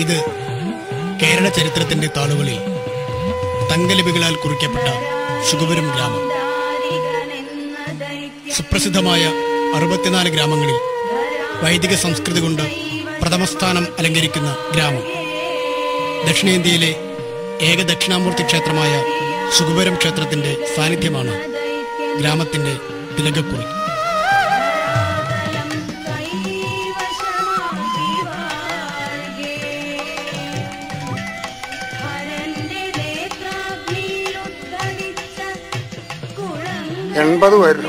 ഇത് കേരള ചരിത്രത്തിന്റെ താളുകളിൽ തങ്കലിപികളാൽ കുറിക്കപ്പെട്ട ശുഗപുരം ഗ്രാമം. സുപ്രസിദ്ധമായ 64 ഗ്രാമങ്ങളിൽ വൈദിക സംസ്കൃതി കൊണ്ട് പ്രഥമസ്ഥാനം അലങ്കരിക്കുന്ന ഗ്രാമം. ദക്ഷിണേന്ത്യയിലെ ഏക ദക്ഷിണാമൂർത്തി ക്ഷേത്രമായ ശുഗപുരം ക്ഷേത്രത്തിന്റെ സാന്നിധ്യമാണ് ഗ്രാമത്തിന്റെ തിലകക്കുറി.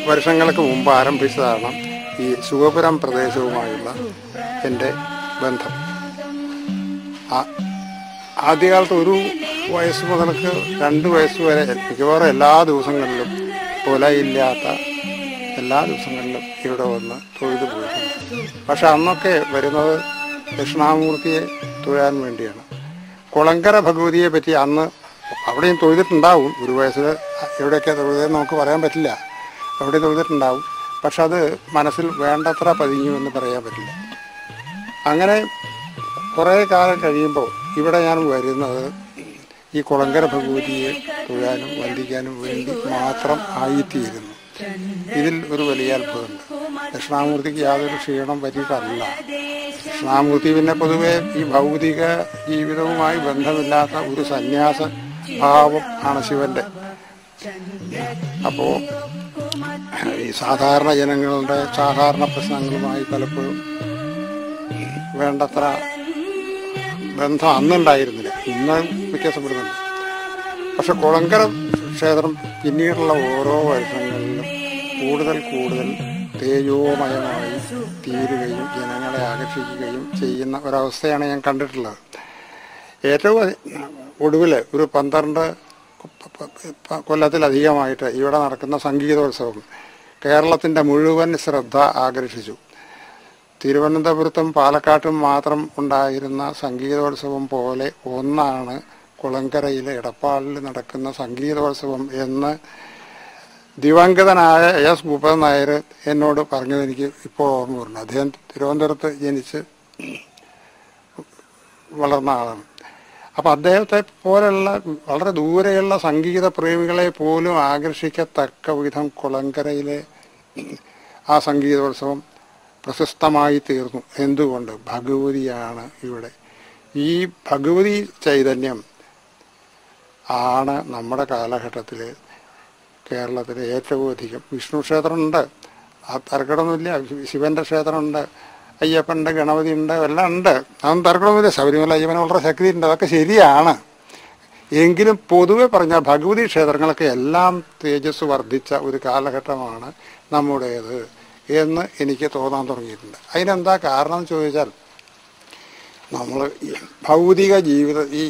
വർഷങ്ങൾക്ക് മുമ്പ് ആരംഭിച്ചതാണ് ഈ ശുഗപുരം പ്രദേശവുമായുള്ള എൻ്റെ ബന്ധം. ആദ്യകാലത്ത് 1 വയസ്സ് മുതൽക്ക് 2 വയസ്സ് വരെ മിക്കവാറും എല്ലാ ദിവസങ്ങളിലും കൊലയില്ലാത്ത എല്ലാ ദിവസങ്ങളിലും ഇവിടെ വന്ന് തൊഴുതു പോയിട്ടുണ്ട്. പക്ഷെ അന്നൊക്കെ വരുന്നത് ദക്ഷിണാമൂർത്തിയെ തൊഴാൻ വേണ്ടിയാണ്. കുളങ്കര ഭഗവതിയെ പറ്റി അന്ന് അവിടെയും തൊഴുതിട്ടുണ്ടാവും. 1 വയസ്സിൽ എവിടെയൊക്കെ തൊഴുതെന്ന് നമുക്ക് പറയാൻ പറ്റില്ല. അവിടെ തൊഴുതിട്ടുണ്ടാവും. പക്ഷെ അത് മനസ്സിൽ വേണ്ടത്ര പതിഞ്ഞു എന്ന് പറയാൻ പറ്റില്ല. അങ്ങനെ കുറേ കാലം കഴിയുമ്പോൾ ഇവിടെ ഞാൻ വരുന്നത് ഈ കുളങ്കര ഭഗവതിയെ തൊഴാനും വന്ദിക്കാനും വേണ്ടി മാത്രം ആയിത്തീരുന്നു. ഇതിൽ ഒരു വലിയ അത്ഭുതമുണ്ട്. ദക്ഷിണാമൂർത്തിക്ക് യാതൊരു ക്ഷീണം പറ്റിയിട്ടല്ല. ദക്ഷിണാമൂർത്തി പിന്നെ പൊതുവെ ഈ ഭൗതിക ജീവിതവുമായി ബന്ധമില്ലാത്ത ഒരു സന്യാസ ഭാവം ആണ് ശിവന്റെ. അപ്പോൾ ഈ സാധാരണ ജനങ്ങളുടെ സാധാരണ പ്രശ്നങ്ങളുമായി പലപ്പോഴും വേണ്ടത്ര ബന്ധം അന്നുണ്ടായിരുന്നില്ല. ഇന്ന് വ്യത്യാസപ്പെടുന്നുണ്ട്. പക്ഷെ കുളങ്കര ക്ഷേത്രം പിന്നീടുള്ള ഓരോ വർഷങ്ങളിലും കൂടുതൽ തേജോമയമായി തീരുകയും ജനങ്ങളെ ആകർഷിക്കുകയും ചെയ്യുന്ന ഒരവസ്ഥയാണ് ഞാൻ കണ്ടിട്ടുള്ളത്. ഏറ്റവും ഒടുവിൽ ഒരു 12 കൊല്ലത്തിലധികമായിട്ട് ഇവിടെ നടക്കുന്ന സംഗീതോത്സവം കേരളത്തിൻ്റെ മുഴുവൻ ശ്രദ്ധ ആകർഷിച്ചു. തിരുവനന്തപുരത്തും പാലക്കാട്ടും മാത്രം ഉണ്ടായിരുന്ന സംഗീതോത്സവം പോലെ ഒന്നാണ് കുളങ്കരയിലെ എടപ്പാളിൽ നടക്കുന്ന സംഗീതോത്സവം എന്ന് ദിവംഗതനായ എസ് ഭൂപൻ നായർ എന്നോട് പറഞ്ഞത് എനിക്ക് ഇപ്പോൾ ഓർമ്മ വരുന്നു. അദ്ദേഹം തിരുവനന്തപുരത്ത് ജനിച്ച് വളർന്ന ആളാണ്. അപ്പം അദ്ദേഹത്തെ പോലെയുള്ള വളരെ ദൂരെയുള്ള സംഗീത പ്രേമികളെ പോലും ആകർഷിക്കത്തക്ക വിധം കുളങ്കരയിലെ ആ സംഗീതോത്സവം പ്രശസ്തമായി തീർന്നു. എന്തുകൊണ്ട്? ഭഗവതിയാണ് ഇവിടെ. ഈ ഭഗവതി ചൈതന്യം ആണ് നമ്മുടെ കാലഘട്ടത്തിൽ കേരളത്തിൽ ഏറ്റവും അധികം. വിഷ്ണു ക്ഷേത്രമുണ്ട്, ആ തർക്കടമൊന്നുമില്ല. ശിവന്റെ ക്ഷേത്രമുണ്ട്, അയ്യപ്പൻ്റെ ഗണപതി ഉണ്ട്, എല്ലാം ഉണ്ട്. അതൊന്നും തർക്കമൊന്നുമില്ല. ശബരിമല അയ്യപ്പന് വളരെ ശക്തിയുണ്ട്, അതൊക്കെ ശരിയാണ്. എങ്കിലും പൊതുവെ പറഞ്ഞാൽ ഭഗവതി ക്ഷേത്രങ്ങളൊക്കെ എല്ലാം തേജസ് വർദ്ധിച്ച ഒരു കാലഘട്ടമാണ് നമ്മുടേത് എന്ന് എനിക്ക് തോന്നാൻ തുടങ്ങിയിട്ടുണ്ട്. അതിനെന്താ കാരണം എന്ന് ചോദിച്ചാൽ, നമ്മൾ ഭൗതിക ഈ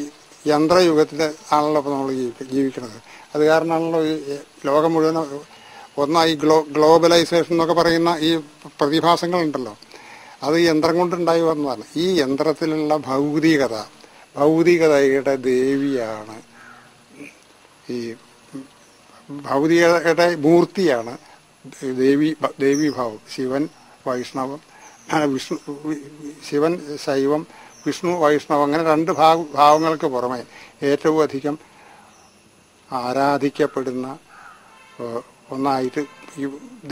യന്ത്രയുഗത്തിൽ ആണല്ലോ ഇപ്പോൾ നമ്മൾ ജീവിക്കുന്നത്. അത് കാരണമാണല്ലോ ഈ ലോകം മുഴുവൻ ഒന്നായി ഗ്ലോബലൈസേഷൻ എന്നൊക്കെ പറയുന്ന ഈ പ്രതിഭാസങ്ങളുണ്ടല്ലോ, അത് യന്ത്രം കൊണ്ടുണ്ടായി വന്നതാണ്. ഈ യന്ത്രത്തിലുള്ള ഭൗതികതയുടെ ദേവിയാണ്, ഈ ഭൗതികതയുടെ മൂർത്തിയാണ് ദേവീഭാവം. ശിവൻ ശൈവം, വിഷ്ണു വൈഷ്ണവം, അങ്ങനെ 2 ഭാവങ്ങൾക്ക് പുറമെ ഏറ്റവും അധികം ആരാധിക്കപ്പെടുന്ന ഒന്നായിട്ട് ഈ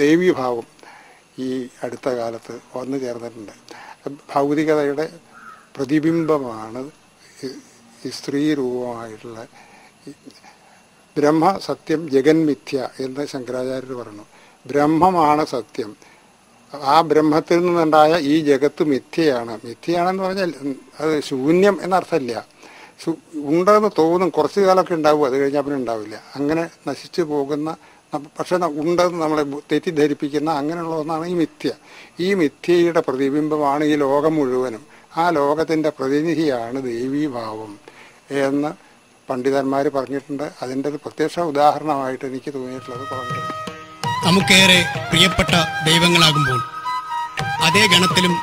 ദേവീഭാവം ഈ അടുത്ത കാലത്ത് വന്നു ചേർന്നിട്ടുണ്ട്. ഭൗതികതയുടെ പ്രതിബിംബമാണ് ഈ സ്ത്രീ രൂപമായിട്ടുള്ള ബ്രഹ്മ സത്യം ജഗന്മിഥ്യ എന്ന് ശങ്കരാചാര്യർ പറഞ്ഞു. ബ്രഹ്മമാണ് സത്യം. ആ ബ്രഹ്മത്തിൽ നിന്നുണ്ടായ ഈ ജഗത്ത് മിഥ്യയാണ്. മിഥ്യയാണെന്ന് പറഞ്ഞാൽ അത് ശൂന്യം എന്നർത്ഥമില്ല. ഉണ്ടെന്ന് തോന്നും, കുറച്ചു കാലമൊക്കെ ഉണ്ടാവും, അത് കഴിഞ്ഞാൽ പിന്നെ ഉണ്ടാവില്ല. അങ്ങനെ നശിച്ചു പോകുന്ന, പക്ഷെ ഉണ്ടെന്ന് നമ്മളെ തെറ്റിദ്ധരിപ്പിക്കുന്ന അങ്ങനെയുള്ള ഒന്നാണ് ഈ മിഥ്യ. ഈ മിഥ്യയുടെ പ്രതിബിംബമാണ് ഈ ലോകം മുഴുവനും. ആ ലോകത്തിൻ്റെ പ്രതിനിധിയാണ് ദേവീഭാവം എന്ന് പണ്ഡിതന്മാർ പറഞ്ഞിട്ടുണ്ട്. അതിൻ്റെ ഒരു പ്രത്യക്ഷ ഉദാഹരണമായിട്ട് എനിക്ക് തോന്നിയിട്ടുള്ളത് പറഞ്ഞു. നമുക്കേറെ പ്രിയപ്പെട്ട ദൈവങ്ങളാകുമ്പോൾ അതേ ഗണത്തിലും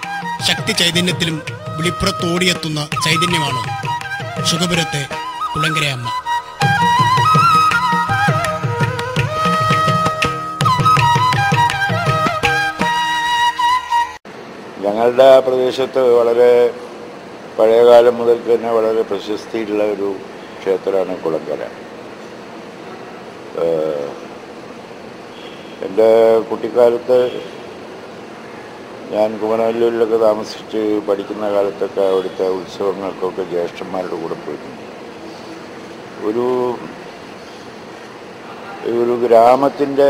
ശക്തി ചൈതന്യത്തിലും വിളിപ്പുറത്തോടിയെത്തുന്ന ചൈതന്യമാണ് ശുഗപുരത്തെ കുളങ്കരയമ്മ. ഞങ്ങളുടെ പ്രദേശത്ത് വളരെ പഴയകാലം മുതൽ തന്നെ വളരെ പ്രശസ്തിയുള്ള ഒരു ക്ഷേത്രമാണ് കുളങ്കര. എൻ്റെ കുട്ടിക്കാലത്ത് ഞാൻ കുമരനെല്ലൂരിലൊക്കെ താമസിച്ച് പഠിക്കുന്ന കാലത്തൊക്കെ അവിടുത്തെ ഉത്സവങ്ങൾക്കൊക്കെ ജ്യേഷ്ഠന്മാരുടെ കൂടെ പോയിട്ടുണ്ട്. ഒരു ഗ്രാമത്തിൻ്റെ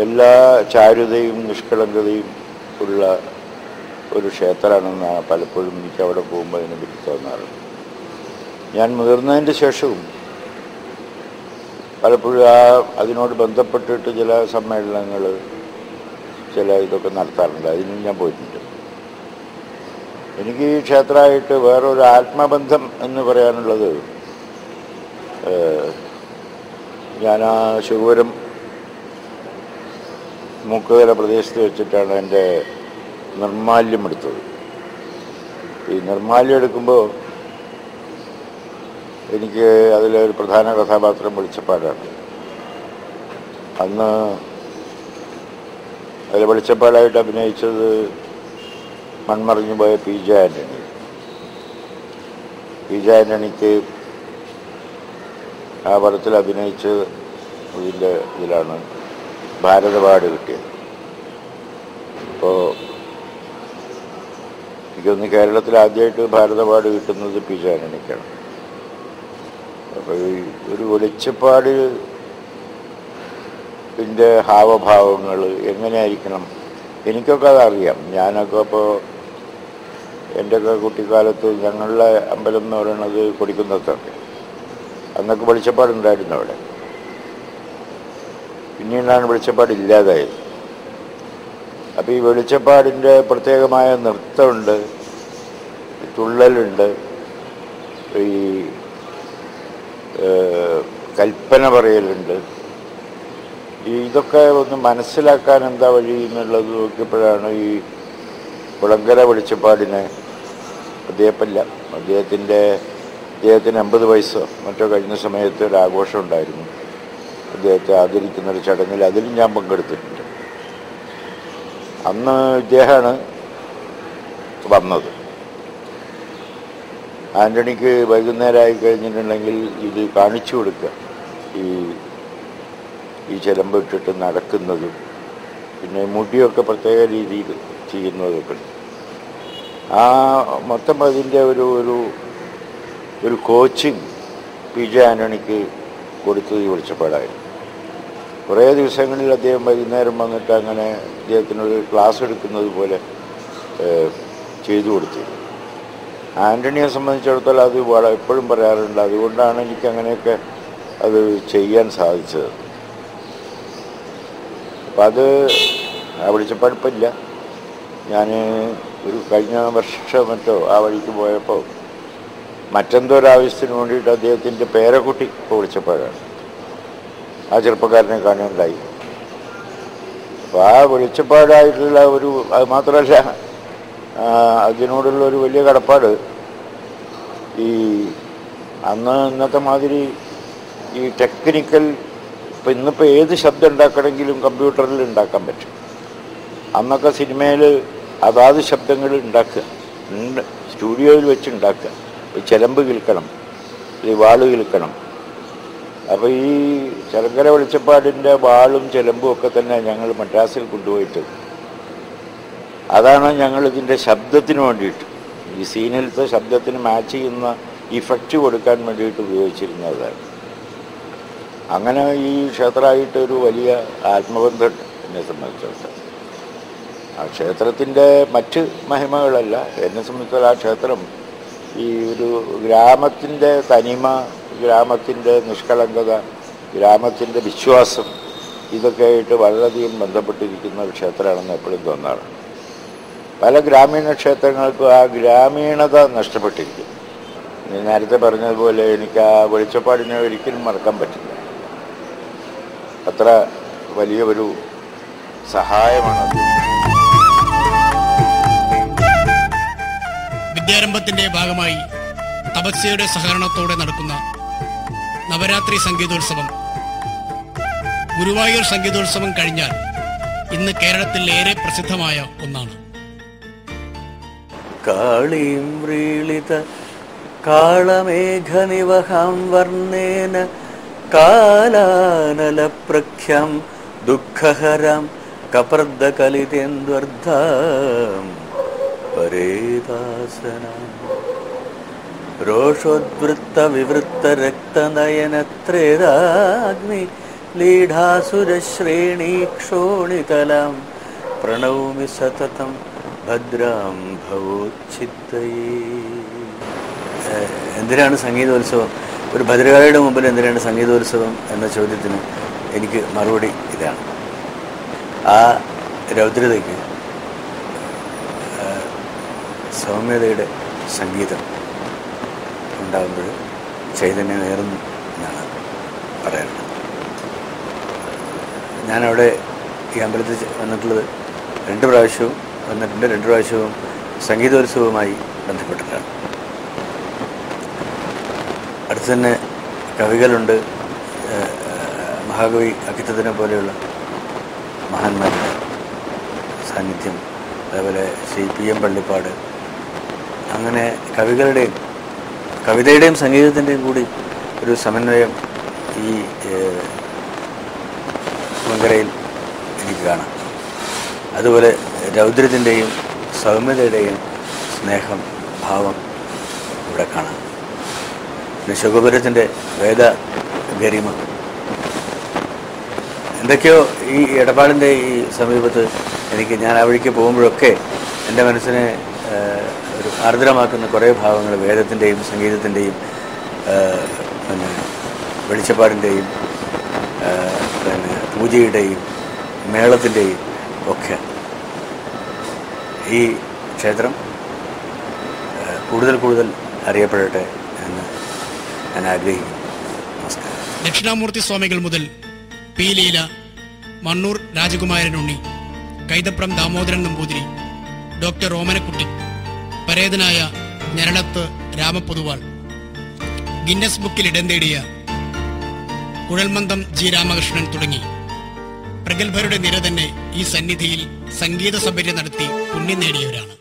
എല്ലാ ചാരുതയും നിഷ്കളങ്കതയും ഉള്ള ഒരു ക്ഷേത്രമാണെന്നാണ് പലപ്പോഴും എനിക്ക് അവിടെ പോകുമ്പോൾ അതിനെപ്പറ്റി തോന്നാറുണ്ട്. ഞാൻ മുതിർന്നതിൻ്റെ ശേഷവും പലപ്പോഴും അതിനോട് ബന്ധപ്പെട്ടിട്ട് ചില സമ്മേളനങ്ങൾ ചില ഇതൊക്കെ നടത്താറുണ്ട്. അതിനും ഞാൻ പോയിട്ടുണ്ട്. എനിക്ക് ഈ ക്ഷേത്രമായിട്ട് വേറൊരു ആത്മബന്ധം എന്ന് പറയാനുള്ളത്, ഞാൻ ആ ശിവപുരം മൂക്കുകര പ്രദേശത്ത് വെച്ചിട്ടാണ് എൻ്റെ നിർമ്മാല്യം എടുത്തത്. ഈ നിർമ്മാല്യം എടുക്കുമ്പോൾ എനിക്ക് അതിലൊരു പ്രധാന കഥാപാത്രം വെളിച്ചപ്പാടാണ്. അന്ന് അതിൽ വെളിച്ചപ്പാടായിട്ട് അഭിനയിച്ചത് മൺമറിഞ്ഞു പോയ P J Antony. P J ആൻ്റണിക്ക് ആ പടത്തിൽ അഭിനയിച്ച് ഇതിലാണ് ഭാരത അവാർഡ് കിട്ടിയത്. അപ്പോൾ എനിക്കൊന്ന് കേരളത്തിൽ ആദ്യമായിട്ട് ഭാരത അവാർഡ് കിട്ടുന്നത് പി ജെ ആൻ്റണിക്കാണ്. അപ്പോൾ ഈ ഒരു വെളിച്ചപ്പാടിൻ്റെ ഹാവഭാവങ്ങൾ എങ്ങനെയായിരിക്കണം എനിക്കൊക്കെ അതറിയാം. ഞാനൊക്കെ അപ്പോൾ എൻ്റെയൊക്കെ കുട്ടിക്കാലത്ത് ഞങ്ങളുടെ അമ്പലം എന്ന് പറയുന്നത് കൊടിക്കുന്നത്തൊക്കെ, അന്നൊക്കെ വെളിച്ചപ്പാടുണ്ടായിരുന്നു അവിടെ. പിന്നീടാണ് വെളിച്ചപ്പാട് ഇല്ലാതായത്. അപ്പോൾ ഈ വെളിച്ചപ്പാടിൻ്റെ പ്രത്യേകമായ നൃത്തമുണ്ട്, തുള്ളലുണ്ട്, ഈ കൽപ്പന പറയലുണ്ട്. ഇതൊക്കെ ഒന്ന് മനസ്സിലാക്കാൻ എന്താ വഴി എന്നുള്ളത് നോക്കിയപ്പോഴാണ് ഈ കുളങ്കര വെളിച്ചപ്പാടിനെ അദ്ദേഹത്തിന് 50 വയസ്സോ മറ്റോ കഴിഞ്ഞ സമയത്ത് ഒരു ആഘോഷം ഉണ്ടായിരുന്നു. അദ്ദേഹത്തെ ആദരിക്കുന്നൊരു ചടങ്ങിൽ അതിലും ഞാൻ പങ്കെടുത്തിട്ടുണ്ട്. അന്ന് ഇദ്ദേഹമാണ് വന്നത്. ആൻ്റണിക്ക് വൈകുന്നേരമായി കഴിഞ്ഞിട്ടുണ്ടെങ്കിൽ ഇത് കാണിച്ചു കൊടുക്കുക, ഈ ചിലമ്പ് ഇട്ടിട്ട് നടക്കുന്നതും പിന്നെ മുടിയൊക്കെ പ്രത്യേക രീതിയിൽ ചെയ്യുന്നതൊക്കെ ഉണ്ട്. ആ മൊത്തം അതിൻ്റെ ഒരു കോച്ചിങ് പി ജെ ആൻ്റണിക്ക് കൊടുത്തത് ഈ വെളിച്ചപ്പാടായിരുന്നു. കുറേ ദിവസങ്ങളിൽ അദ്ദേഹം വൈകുന്നേരം വന്നിട്ട് അങ്ങനെ അദ്ദേഹത്തിനൊരു ക്ലാസ് എടുക്കുന്നത് പോലെ ചെയ്തു കൊടുത്തിരുന്നു. ആൻ്റണിയെ സംബന്ധിച്ചിടത്തോളം അത് എപ്പോഴും പറയാറുണ്ട്, അതുകൊണ്ടാണ് എനിക്ക് അങ്ങനെയൊക്കെ അത് ചെയ്യാൻ സാധിച്ചത്. അപ്പം അത് ആ വെളിച്ചപ്പാടിപ്പില്ല. ഞാൻ ഒരു കഴിഞ്ഞ വർഷം മറ്റോ ആ വഴിക്ക് പോയപ്പോൾ മറ്റെന്തോ ഒരാവശ്യത്തിന് വേണ്ടിയിട്ട് അദ്ദേഹത്തിൻ്റെ പേരക്കുട്ടി ഇപ്പോൾ വെളിച്ചപ്പാടാണ്. ആ ചെറുപ്പക്കാരനെ കാണുകയുണ്ടായി. അപ്പോൾ ആ വെളിച്ചപ്പാടായിട്ടുള്ള അത് മാത്രമല്ല, അതിനോടുള്ള ഒരു വലിയ കടപ്പാട് ഇന്നത്തെ മാതിരി ഈ ടെക്നിക്കൽ ഇന്നിപ്പോൾ ഏത് ശബ്ദം ഉണ്ടാക്കണമെങ്കിലും കമ്പ്യൂട്ടറിൽ ഉണ്ടാക്കാൻ പറ്റും. അന്നൊക്കെ സിനിമയിൽ അതാത് ശബ്ദങ്ങൾ ഉണ്ടാക്കുക, സ്റ്റുഡിയോയിൽ വെച്ച് ഉണ്ടാക്കുക. ചിലമ്പ് കിൽക്കണം, വാള് കിൽക്കണം. അപ്പോൾ ഈ ചലങ്കര വെളിച്ചപ്പാടിൻ്റെ വാളും ചിലമ്പും ഒക്കെ തന്നെ ഞങ്ങൾ മദ്രാസിൽ കൊണ്ടുപോയിട്ട് അതാണ് ഞങ്ങളിതിൻ്റെ ശബ്ദത്തിന് വേണ്ടിയിട്ട്, ഈ സീനിലത്തെ ശബ്ദത്തിന് മാച്ച് ചെയ്യുന്ന ഇഫക്റ്റ് കൊടുക്കാൻ വേണ്ടിയിട്ട് ഉപയോഗിച്ചിരുന്നതാണ്. അങ്ങനെ ഈ ക്ഷേത്രമായിട്ടൊരു വലിയ ആത്മബന്ധമുണ്ട് എന്നെ സംബന്ധിച്ചിടത്തോളം. ആ ക്ഷേത്രത്തിൻ്റെ മറ്റ് മഹിമകളല്ല, എന്നെ സംബന്ധിച്ചാൽ ആ ക്ഷേത്രം ഈ ഒരു ഗ്രാമത്തിൻ്റെ തനിമ, ഗ്രാമത്തിൻ്റെ നിഷ്കളങ്കത, ഗ്രാമത്തിൻ്റെ വിശ്വാസം, ഇതൊക്കെ ആയിട്ട് വളരെയധികം ബന്ധപ്പെട്ടിരിക്കുന്ന ഒരു ക്ഷേത്രമാണെന്ന് എപ്പോഴും തോന്നാറുണ്ട്. പല ഗ്രാമീണ ക്ഷേത്രങ്ങൾക്കും ആ ഗ്രാമീണത നഷ്ടപ്പെട്ടിരിക്കും. നേരത്തെ പറഞ്ഞതുപോലെ എനിക്ക് ആ വെളിച്ചപ്പാടിനെ ഒരിക്കലും മറക്കാൻ പറ്റില്ല. അത്ര വലിയ ഒരു സഹായമാണത്. വിദ്യാരംഭത്തിന്റെ ഭാഗമായി തപസ്യയുടെ സഹകരണത്തോടെ നടക്കുന്ന നവരാത്രി സംഗീതോത്സവം, ഗുരുവായൂർ സംഗീതോത്സവം കഴിഞ്ഞാൽ ഇന്ന് കേരളത്തിൽ ഏറെ പ്രസിദ്ധമായ ഒന്നാണ്. കാളീം വ്രീളിത കാളമേഘനിവഹാം വർണ്ണേന കാലാനലപ്രഖ്യാം ദുഃഖഹരാം കപർദ്ദകലിതേന്ദ്വർദ്ധാം പരേതാസനാം രോഷോദ്വൃത്തവിവൃത്തരക്തനയനത്രേതാഗ്നി ലീഢാസുരശ്രേണീക്ഷോണിതലാം പ്രണൗമി സതതം ഭദ്രാം ഭവോച്ഛിത്തയേ. എന്തിനാണ് സംഗീതോത്സവം? ഒരു ഭദ്രകാളിയുടെ മുമ്പിൽ എന്തിനാണ് സംഗീതോത്സവം എന്ന ചോദ്യത്തിന് എനിക്ക് മറുപടി ഇതാണ്. ആ രൗദ്രതയ്ക്ക് സൗമ്യതയുടെ സംഗീതം ഉണ്ടാകുമ്പോൾ ചൈതന്യമേറുന്നു എന്നാണ് പറയാറുള്ളത്. ഞാനവിടെ ഈ അമ്പലത്തിൽ വന്നിട്ടുള്ളത് 2 പ്രാവശ്യവും വന്നിട്ടുണ്ട്. 2 പ്രാവശ്യവും സംഗീതോത്സവവുമായി ബന്ധപ്പെട്ടിട്ടാണ്. അടുത്ത് തന്നെ കവികളുണ്ട്. മഹാകവി അക്കിത്തത്തിനെ പോലെയുള്ള മഹാന്മാരുടെ സാന്നിധ്യം, അതേപോലെ ശ്രീ PM പള്ളിപ്പാട്, അങ്ങനെ കവികളുടെയും കവിതയുടെയും സംഗീതത്തിൻ്റെയും കൂടി ഒരു സമന്വയം ഈ കുളങ്കരയിൽ എനിക്ക് കാണാം. അതുപോലെ രൗദ്രത്തിൻ്റെയും സൗമ്യതയുടെയും സ്നേഹം, ഭാവം ഇവിടെ കാണാം. പിന്നെ ശുഗപുരത്തിൻ്റെ വേദ ഗരിമ, എന്തൊക്കെയോ ഈ എടപ്പാടിൻ്റെ ഈ സമീപത്ത് ഞാൻ ആ വഴിക്ക് പോകുമ്പോഴൊക്കെ എൻ്റെ മനസ്സിനെ ഒരു ആർദ്രമാക്കുന്ന കുറേ ഭാവങ്ങൾ വേദത്തിൻ്റെയും സംഗീതത്തിൻ്റെയും പിന്നെ വെളിച്ചപ്പാടിൻ്റെയും പിന്നെ പൂജയുടെയും മേളത്തിൻ്റെയും ഒക്കെ. ഈ ക്ഷേത്രം കൂടുതൽ കൂടുതൽ അറിയപ്പെടട്ടെ എന്ന് ഞാൻ ആഗ്രഹിക്കുന്നു. നമസ്കാരം. ദക്ഷിണാമൂർത്തി സ്വാമികൾ മുതൽ പി ലീല, മണ്ണൂർ രാജകുമാരനുണ്ണി, കൈതപ്രം ദാമോദരൻ നമ്പൂതിരി, ഡോക്ടർ ഓമനക്കുട്ടി, പരേതനായ ഞരളത്ത് രാമപൊതുവാൾ, ഗിന്നസ് ബുക്കിൽ ഇടം നേടിയ കുഴൽമന്ദം ജി രാമകൃഷ്ണൻ തുടങ്ങി പ്രഗത്ഭരുടെ നിര തന്നെ ഈ സന്നിധിയിൽ സംഗീത സഭ്യത നടത്തി പുണ്യം നേടിയവരാണ്.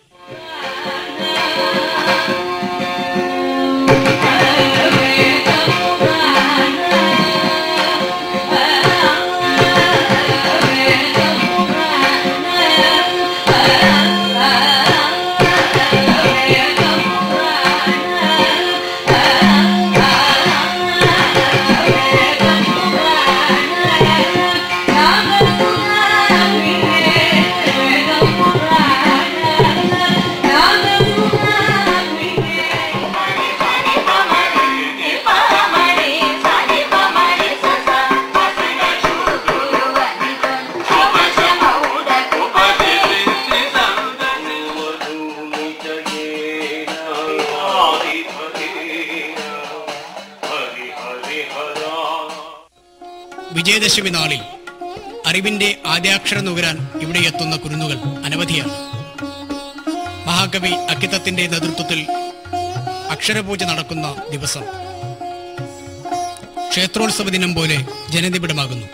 വിജയദശമി നാളിൽ അറിവിന്റെ ആദ്യാക്ഷരം നുകരാൻ ഇവിടെ എത്തുന്ന കുരുന്നുകൾ അനവധിയാണ്. മഹാകവി അക്കിത്തത്തിന്റെ നേതൃത്വത്തിൽ അക്ഷരപൂജ നടക്കുന്ന ദിവസം ക്ഷേത്രോത്സവ ദിനം പോലെ ജനനിബിഡമാകുന്നു.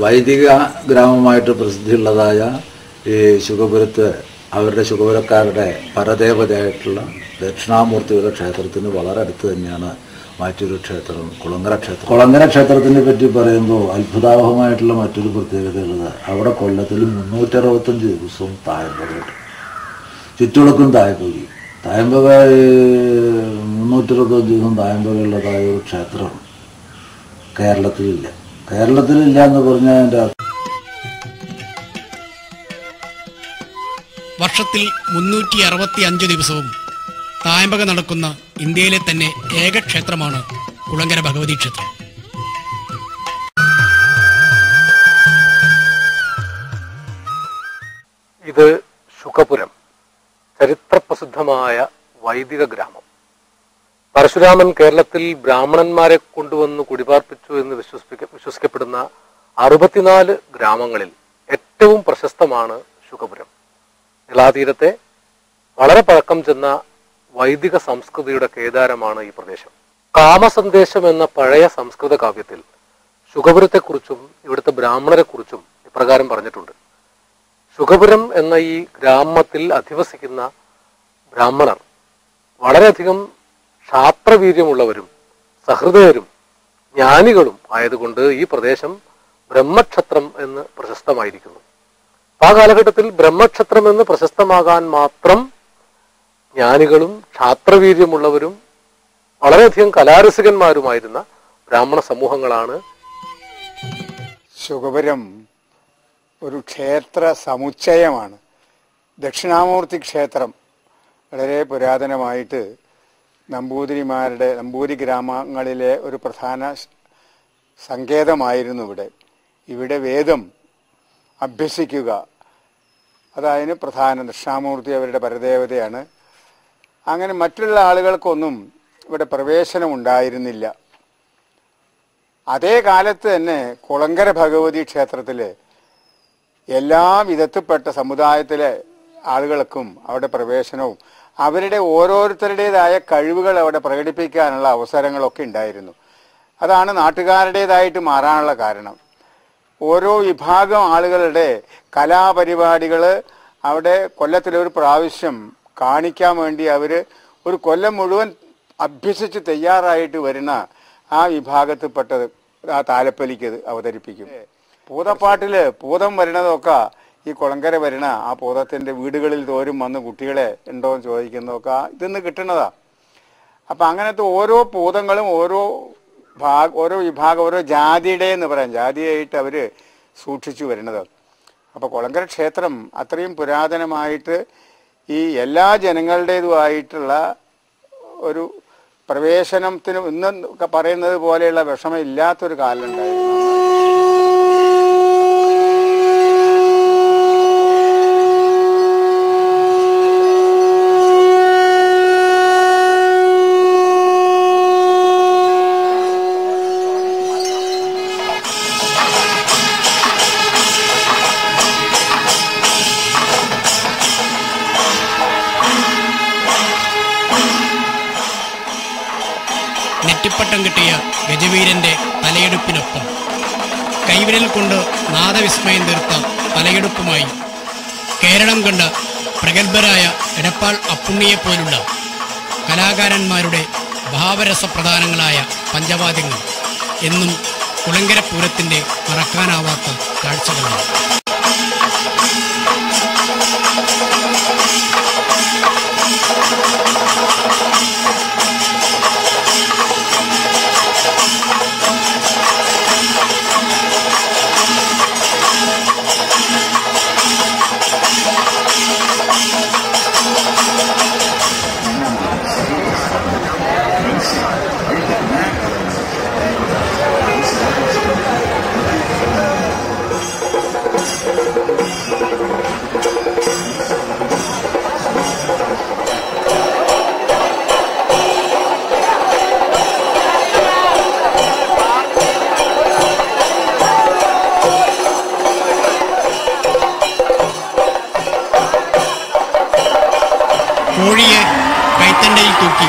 വൈദിക ഗ്രാമമായിട്ട് പ്രസിദ്ധിയുള്ളതായ ഈ ശുഗപുരത്ത് അവരുടെ ശുഗപുരക്കാരുടെ പരദേവതയായിട്ടുള്ള ദക്ഷിണാമൂർത്തിയുടെ ക്ഷേത്രത്തിന് വളരെ അടുത്ത് തന്നെയാണ് മറ്റൊരു ക്ഷേത്രം, കുളങ്കര ക്ഷേത്രം. കുളങ്കര ക്ഷേത്രത്തിനെ പറ്റി പറയുമ്പോൾ അത്ഭുതാവഹമായിട്ടുള്ള മറ്റൊരു പ്രത്യേകതയുള്ളത്, അവിടെ കൊല്ലത്തിൽ 365 ദിവസവും തായമ്പകയുണ്ട്. ചുറ്റുവിളക്കും തായമ്പകി. തായമ്പക 365 ദിവസം തായമ്പകയുള്ളതായ ഒരു ക്ഷേത്രം കേരളത്തിലില്ല. കേരളത്തിലില്ല എന്ന് പറഞ്ഞാൽ എൻ്റെ വർഷത്തിൽ 365 ദിവസവും തായമ്പക നടക്കുന്ന ഇന്ത്യയിലെ തന്നെ ഏക ക്ഷേത്രമാണ് കുളങ്കര ഭഗവതി ക്ഷേത്രം. ഇത് ശുഗപുരം, ചരിത്രപ്രസിദ്ധമായ വൈദിക ഗ്രാമം. പരശുരാമൻ കേരളത്തിൽ ബ്രാഹ്മണന്മാരെ കൊണ്ടുവന്ന് കുടിപാർപ്പിച്ചു എന്ന് വിശ്വസിക്കപ്പെടുന്ന 64 ഗ്രാമങ്ങളിൽ ഏറ്റവും പ്രശസ്തമാണ് ശുകപുരം. നിളാതീരത്തെ വളരെ പഴക്കം ചെന്ന വൈദിക സംസ്കൃതിയുടെ കേദാരമാണ് ഈ പ്രദേശം. കാമസന്ദേശം എന്ന പഴയ സംസ്കൃത കാവ്യത്തിൽ ശുകപുരത്തെക്കുറിച്ചും ഇവിടുത്തെ ബ്രാഹ്മണരെക്കുറിച്ചും ഇപ്രകാരം പറഞ്ഞിട്ടുണ്ട്. ശുകപുരം എന്ന ഈ ഗ്രാമത്തിൽ അധിവസിക്കുന്ന ബ്രാഹ്മണർ വളരെയധികം ക്ഷാത്രവീര്യമുള്ളവരും സഹൃദയരും ജ്ഞാനികളും ആയതുകൊണ്ട് ഈ പ്രദേശം ബ്രഹ്മക്ഷത്രം എന്ന് പ്രശസ്തമായിരിക്കുന്നു. ആ കാലഘട്ടത്തിൽ ബ്രഹ്മക്ഷത്രം എന്ന് പ്രശസ്തമാകാൻ മാത്രം ജ്ഞാനികളും ക്ഷാത്രവീര്യമുള്ളവരും വളരെയധികം കലാരസികന്മാരുമായിരുന്ന ബ്രാഹ്മണ സമൂഹങ്ങളാണ്. ശുകപുരം ഒരു ക്ഷേത്ര സമുച്ചയമാണ്. ദക്ഷിണാമൂർത്തി ക്ഷേത്രം വളരെ പുരാതനമായിട്ട് നമ്പൂതിരി ഗ്രാമങ്ങളിലെ ഒരു പ്രധാന സങ്കേതമായിരുന്നു. ഇവിടെ വേദം അഭ്യസിക്കുക അതതിന് പ്രധാന. ദക്ഷിണാമൂർത്തി അവരുടെ പരദേവതയാണ്. അങ്ങനെ മറ്റുള്ള ആളുകൾക്കൊന്നും ഇവിടെ പ്രവേശനം ഉണ്ടായിരുന്നില്ല. അതേ കാലത്ത് തന്നെ കുളങ്കര ഭഗവതി ക്ഷേത്രത്തിൽ എല്ലാ വിധത്തിൽപ്പെട്ട സമുദായത്തിലെ ആളുകൾക്കും അവിടെ പ്രവേശനവും അവരുടെ ഓരോരുത്തരുടേതായ കഴിവുകൾ അവിടെ പ്രകടിപ്പിക്കാനുള്ള അവസരങ്ങളൊക്കെ ഉണ്ടായിരുന്നു. അതാണ് നാട്ടുകാരുടേതായിട്ട് മാറാനുള്ള കാരണം. ഓരോ വിഭാഗം ആളുകളുടെ കലാപരിപാടികൾ അവിടെ കൊല്ലത്തിലൊരു പ്രാവശ്യം കാണിക്കാൻ വേണ്ടി അവർ ഒരു കൊല്ലം മുഴുവൻ അഭ്യസിച്ച് തയ്യാറായിട്ട് വരുന്ന ആ വിഭാഗത്തിൽപ്പെട്ടത് ആ താലപ്പൊലിക്ക് അവതരിപ്പിക്കും. പൂതപ്പാട്ടിൽ പൂതം വരുന്നതൊക്കെ ഈ കുളങ്കര വരുന്ന ആ പൂതത്തിൻ്റെ വീടുകളിൽ തോറും വന്ന് കുട്ടികളെ ഉണ്ടോ എന്ന് ചോദിക്കുന്നതൊക്കെ ഇതിന്ന് കിട്ടുന്നതാണ്. അപ്പം അങ്ങനത്തെ ഓരോ പൂതങ്ങളും ഓരോ വിഭാഗം ഓരോ ജാതിയുടെ എന്ന് പറയാം, ജാതിയായിട്ട് അവർ സൂക്ഷിച്ചു വരുന്നത്. അപ്പോൾ കുളങ്കര ക്ഷേത്രം അത്രയും പുരാതനമായിട്ട് ഈ എല്ലാ ജനങ്ങളുടേതുമായിട്ടുള്ള ഒരു പ്രവേശനത്തിന് ഇന്ന് പറയുന്നത് പോലെയുള്ള വിഷമം ഇല്ലാത്തൊരു കാലം ഉണ്ടായിരുന്നു. നെറ്റിപ്പട്ടം കിട്ടിയ ഗജവീരന്റെ തലയെടുപ്പിനൊപ്പം കൈവിരൽ കൊണ്ട് നാദവിസ്മയം തീർത്ത തലയെടുപ്പുമായി കേരളം കണ്ട പ്രഗത്ഭരായ എടപ്പാൾ അപ്പുണ്ണിയെപ്പോലുള്ള കലാകാരന്മാരുടെ ഭാവരസപ്രധാനങ്ങളായ പഞ്ചവാദ്യങ്ങൾ എന്നും കുളങ്കര പൂരത്തിൻ്റെ മറക്കാനാവാത്ത കാഴ്ചകളാണ്. കോഴിയെ കൈത്തണ്ടയിൽ തൂക്കി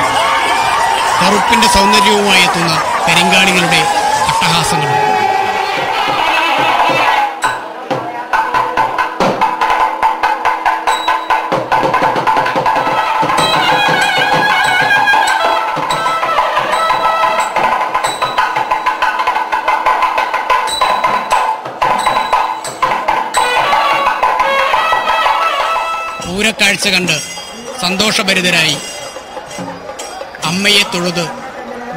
കറുപ്പിന്റെ സൗന്ദര്യവുമായി എത്തുന്ന കരിങ്കാളികളുടെ അട്ടഹാസങ്ങളും പൂരക്കാഴ്ച കണ്ട് സന്തോഷഭരിതരായി അമ്മയെ തൊഴുത്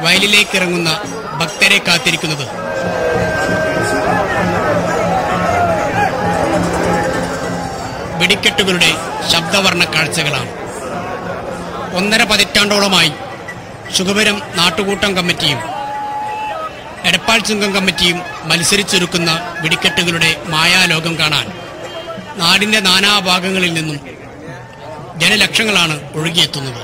വയലിലേക്കിറങ്ങുന്ന ഭക്തരെ കാത്തിരിക്കുന്നത് വെടിക്കെട്ടുകളുടെ ശബ്ദവർണ്ണ കാഴ്ചകളാണ്. 1.5 പതിറ്റാണ്ടോളമായി ശുകപുരം നാട്ടുകൂട്ടം കമ്മിറ്റിയും എടപ്പാൾ ചുങ്കം കമ്മിറ്റിയും മത്സരിച്ചൊരുക്കുന്ന വെടിക്കെട്ടുകളുടെ മായാലോകം കാണാൻ നാടിന്റെ നാനാഭാഗങ്ങളിൽ നിന്നും ജനലക്ഷങ്ങളാണ് ഒഴുകിയെത്തുന്നത്.